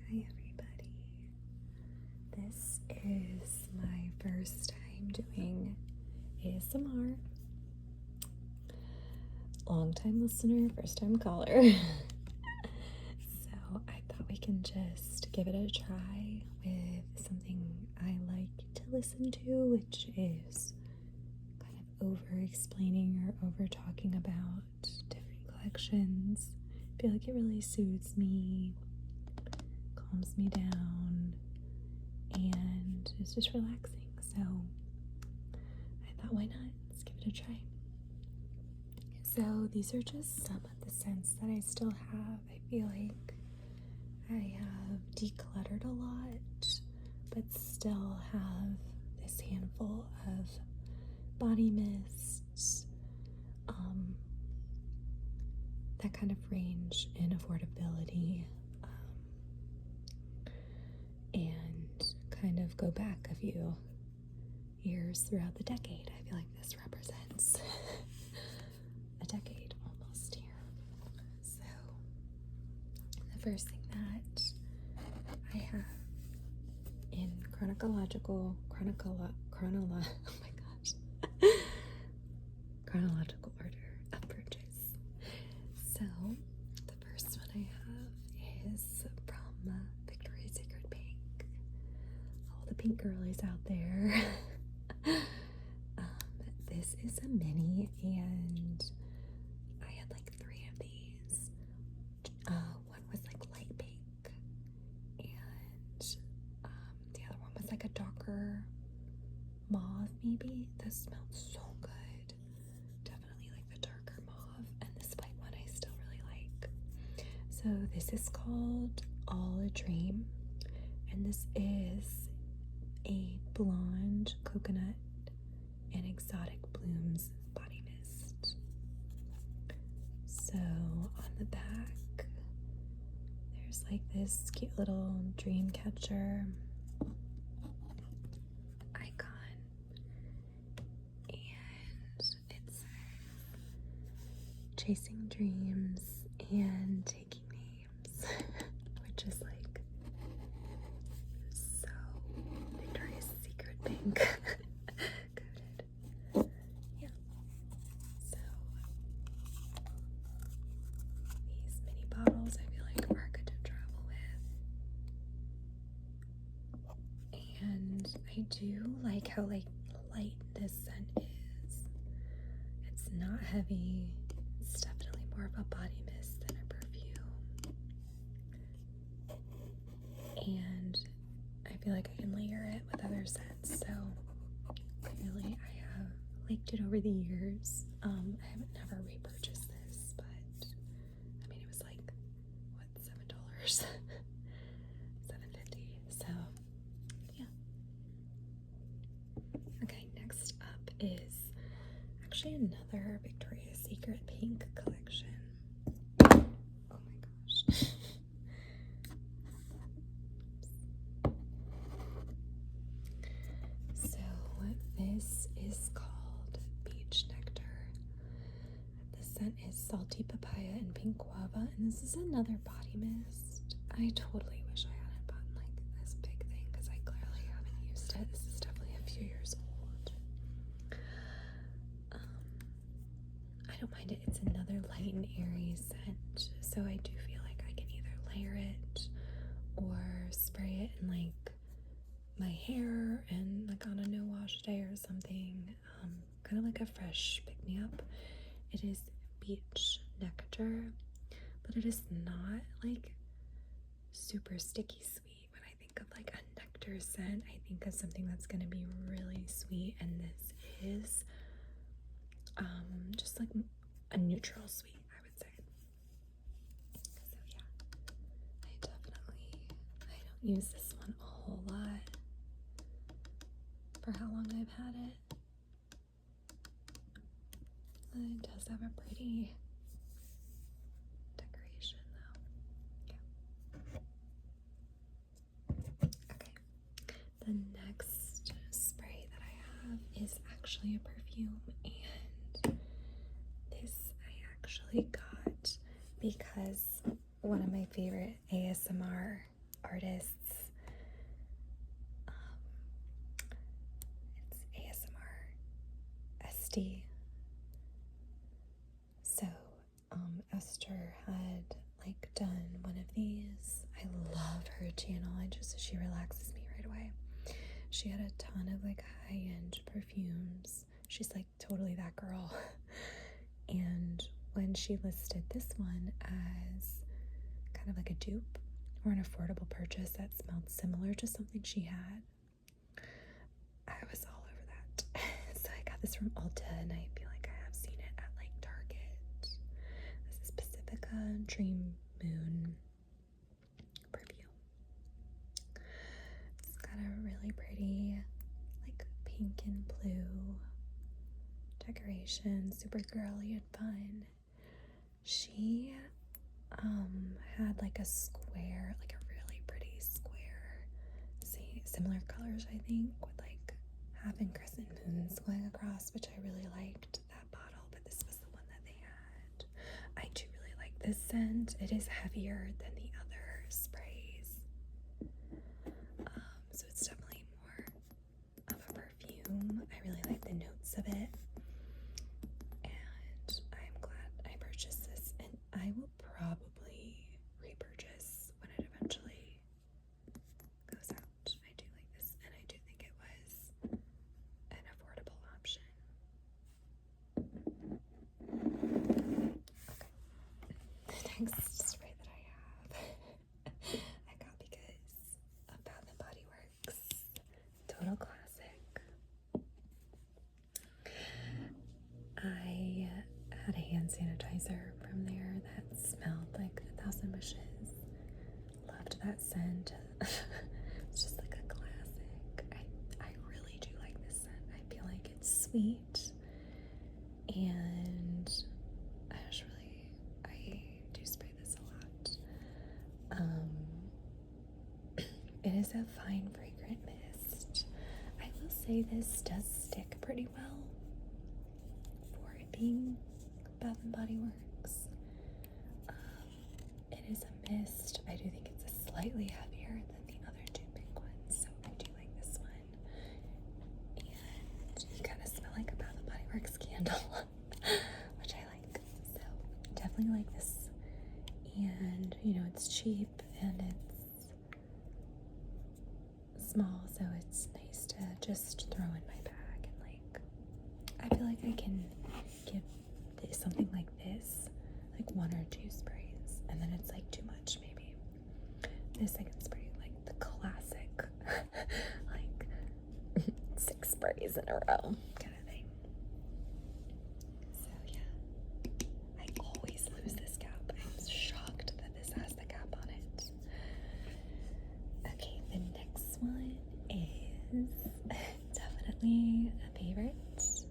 Hi everybody. This is my first time doing ASMR. Long time listener, first time caller. So I thought we can just give it a try with something I like to listen to, which is kind of over explaining or over talking about different collections. I feel like it really soothes me, calms me down, and it's just relaxing. So I thought, why not? Let's give it a try. So these are just some of the scents that I still have. I feel like I have decluttered a lot, but still have this handful of body mists that kind of range in affordability and kind of go back a few years throughout the decade. I feel like this represents a decade almost here. So the first thing that I have in chronological order of purchase. So the first one I have is from Victoria's Secret Pink. All the pink girlies out there. This is a mini, and I had like 3 of these. One was like light pink, and the other one was like a darker mauve, maybe. This smelled so good. Definitely like the darker mauve, and this white one I still really like. So this is called All a Dream, and this is a blonde coconut and exotic blooms body mist. So on the back there's like this cute little dream catcher icon, and it says chasing dreams and taking names, which is like so Victoria's Secret Pink. Coded. Yeah. So these mini bottles I feel like are good to travel with. And I do like how like light this scent is. It's not heavy. It's definitely more of a body mist than a perfume. And I feel like I can layer it with other scents, so clearly I have liked it over the years. I haven't never repurchased this, but I mean it was like what, $7? $7.50. So yeah. Okay, next up is actually another Victoria's Secret Pink collection. Oh my gosh. So this is called Beach Nectar. The scent is salty papaya and pink guava, and this is another body mist. I totally wish I hadn't bought like this big thing because I clearly haven't used it. This is definitely a few years old. I don't mind it. It's another light and airy scent, so I do feel like I can either layer it or spray it in like my hair and like on a no wash day or something. Kind of like a fresh pick-me-up. It is Beach Nectar, but it is not like super sticky sweet. When I think of like a nectar scent, I think of something that's going to be really sweet, and this is just like a neutral sweet, I would say. So yeah, I don't use this one a whole lot for how long I've had it. It does have a pretty decoration though. Yeah. Okay. The next spray that I have is actually a perfume, and this I actually got because one of my favorite ASMR artists. It's ASMR SD. So Esther had like done one of these. I love her channel. She relaxes me right away. She had a ton of like high-end perfumes. She's like totally that girl. And when she listed this one as kind of like a dupe or an affordable purchase that smelled similar to something she had, I was all over that. So I got this from Ulta, and I feel like I have seen it at like Target. This is Pacifica Dream Moon perfume. It's got a really pretty like pink and blue decoration, super girly and fun. She had like a square, like a really pretty square, similar colors I think, with like half and crescent moons going across, which I really liked that bottle, but this was the one that they had. I do really like this scent. It is heavier than the other sprays, so it's definitely more of a perfume. I really like the notes of it, and I'm glad I purchased this, and I will probably repurchase when it eventually goes out. I do like this, and I do think it was an affordable option. Okay, the next spray that I have, I got because of Bath and Body Works. Total classic. I had a hand sanitizer from there that smelled like 1,000 wishes. Loved that scent. It's just like a classic. I really do like this scent. I feel like it's sweet, and I do spray this a lot. It is a fine fragrant mist. I will say this does stick pretty well for it being Bath and Body Works. It is a mist. I do think it's a slightly heavier than the other two pink ones, so I do like this one. And you kind of smell like a Bath and Body Works candle, which I like. So definitely like this. And you know, it's cheap and it's small, so it's nice to just throw in my bag, and like I feel like I can give something like this like 1 or 2 sprays, and then it's like too much maybe. This I can spray like the classic like 6 sprays in a row kind of thing. So yeah, I always lose this cap. I'm shocked that this has the cap on it. Okay, the next one is definitely a favorite,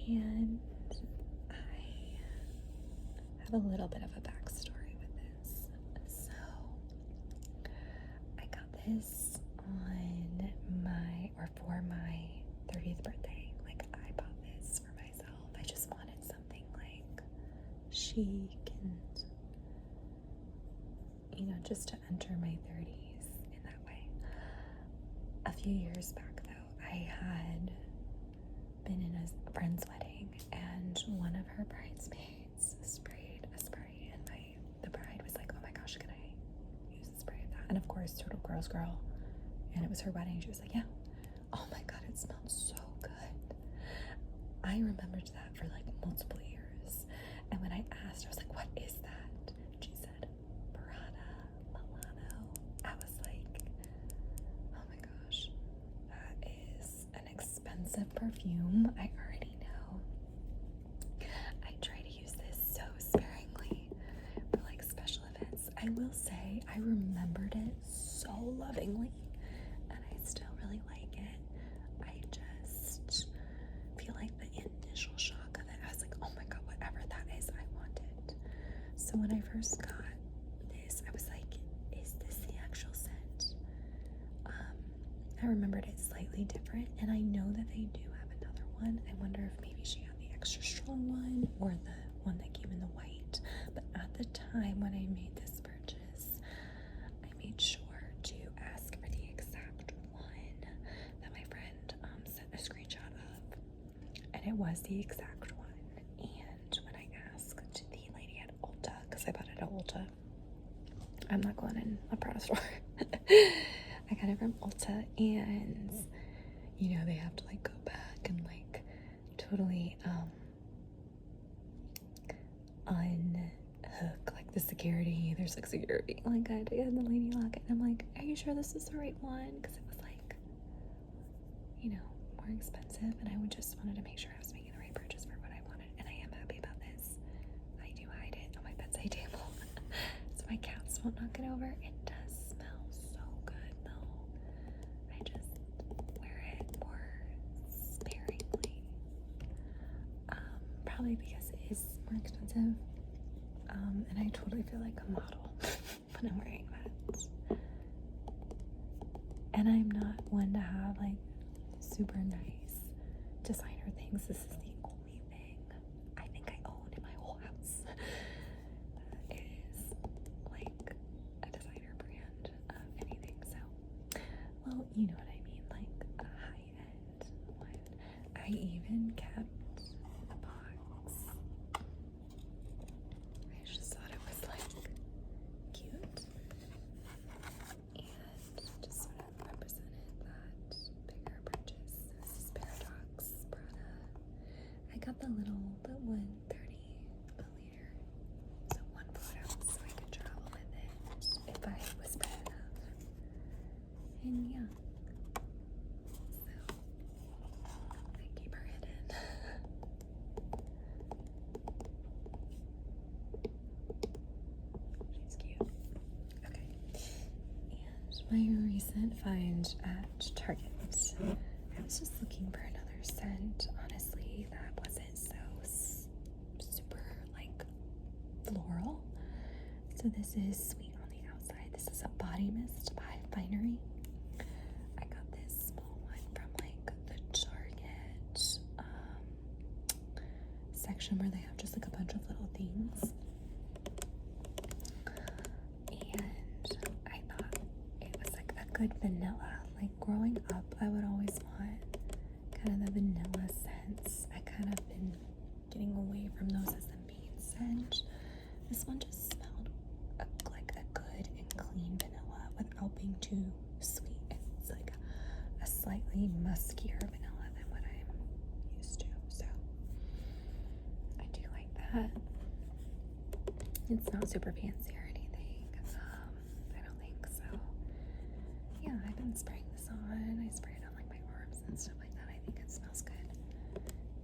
and I have a little bit of a backstory with this. So I got this for my 30th birthday. Like, I bought this for myself. I just wanted something like chic and, you know, just to enter my 30s in that way. A few years back though, I had been in a friend's wedding, and one of her bridesmaids sprayed a spray, and the bride was like, oh my gosh, can I use a spray of that? And of course, total girl's girl, and it was her wedding. She was like, yeah. Oh my god, it smelled so good. I remembered that for like multiple years, and when I asked her, I was like, what is that? She said, Prada Milano. I was like, oh my gosh, that is an expensive perfume. I already know. I try to use this so sparingly for like special events. I will say I remembered it so lovingly, and I still really like it. I just feel like the initial shock of it, I was like, oh my god, whatever that is, I want it. So when I first got this, I was like, is this the actual scent? I remembered it slightly different, and I know that they do have another one. I wonder if maybe she had the extra strong one or the one that came in the white. But at the time when I made this purchase, I made sure it was the exact one. And when I asked the lady at Ulta, because I bought it at Ulta, I'm not going in a Prada store. I got it from Ulta, and you know, they have to like go back and like totally unhook like the security. There's like security like I did in the lady locket, and I'm like, are you sure this is the right one? Because it was like, you know, more expensive, and I would just wanted to make sure I was making the right purchase for what I wanted, and I am happy about this. I do hide it on my bedside table so my cats won't knock it over. It does smell so good though. I just wear it more sparingly. Probably because it is more expensive. And I totally feel like a model when I'm wearing that. And I'm not one to have like super nice designer things. This is the only thing I think I own in my whole house that is like a designer brand of anything. So, well, you know what I mean, like a high-end one. I even kept the box. I just thought it was like cute and just sort of represented that bigger purchase. This is Paradox Prada. I got the 130 milliliter, so 1 ounce, so I could travel with it if I was bad enough. And yeah, so I keep her hidden. She's cute. Okay. And my recent find at Target. I was just looking for another scent, honestly, that wasn't so super like floral. So this is sweet on the outside. This is a body mist by Finery. I got this small one from like the Target section where they have just like a bunch of little things. And I thought it was like a good vanilla. Like growing up, I would always want kind of the vanilla scents. I kind of been getting away from those as the main scent. This one just smelled like a good and clean vanilla without being too sweet. It's like a slightly muskier vanilla than what I'm used to. So I do like that. It's not super fancy or anything. I don't think so. Yeah, I've been spraying this on. I spray it on like my arms and stuff like that. I think it smells good.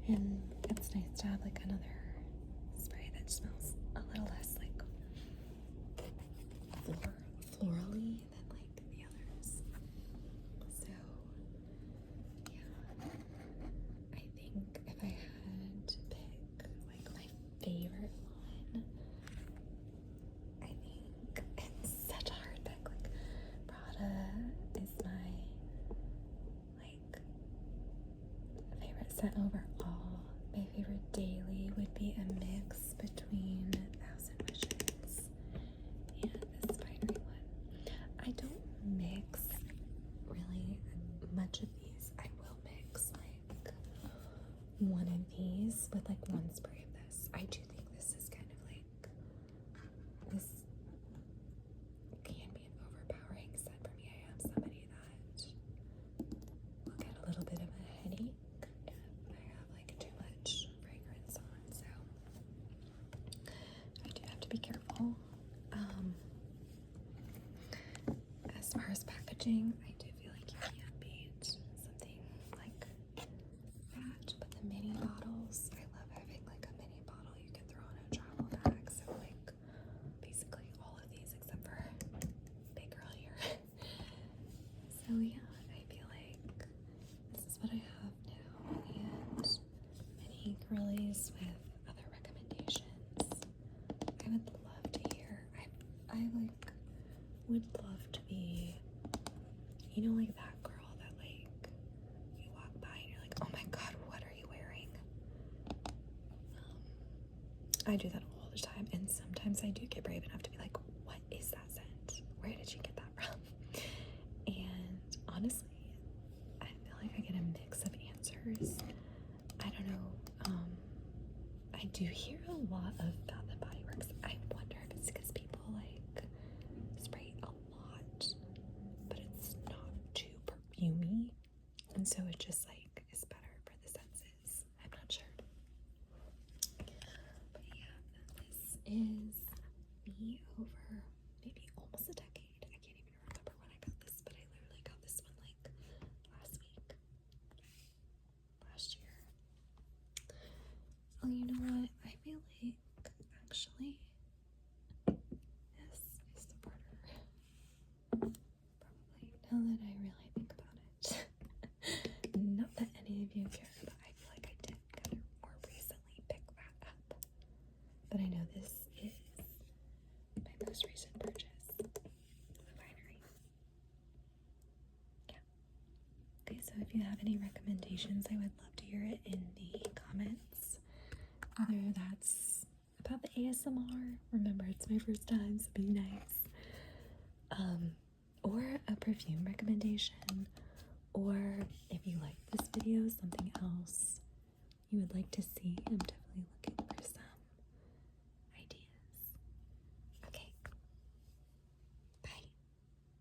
And it's nice to have like another spray that smells a little less like florally than like the others. So yeah, I think if I had to pick like my favorite one, I think it's such a hard pick. Like Prada is my like favorite scent overall. My favorite daily would be a mix between Thousand Wishes and this Finery one. I don't mix really much of these. I will mix like one of these with like one spray of this. I do think this is kind of like, this can be an overpowering scent for me. I am somebody that will get a little bit of a headache if I have like too much fragrance on, so I do have to be careful. As far as packaging, I do feel like you can't beat something like that, but the mini bottles, I love having like a mini bottle you can throw in a travel bag, so like basically all of these except for big girl here. So yeah, I feel like this is what I have now, and many girlies with other recommendations. I would love to hear. I like would love to be, you know, like that girl that like you walk by and you're like, oh my god, what are you wearing? I do that all the time, and sometimes I do get brave enough to be like, what is that scent? Where did you get that from? And honestly, I feel like I get a mix of answers. I don't know hear a lot of Bath and Body Works. I wonder if it's because people like spray a lot, but it's not too perfumey, and so it just like is better for the senses. I'm not sure. But yeah, this is me over maybe almost a decade. I can't even remember when I got this, but I literally got this one like last year. Oh, you know what? I feel like actually this is the partner. Probably, now that I really think about it. Not that any of you care, but I feel like I did kind of more recently pick that up. But I know this is my most recent purchase from the Finery. Yeah. Okay, so if you have any recommendations, I would love to hear it in the comments. Whether that's about the ASMR, remember it's my first time, so be nice. Or a perfume recommendation, or if you like this video, something else you would like to see. I'm definitely looking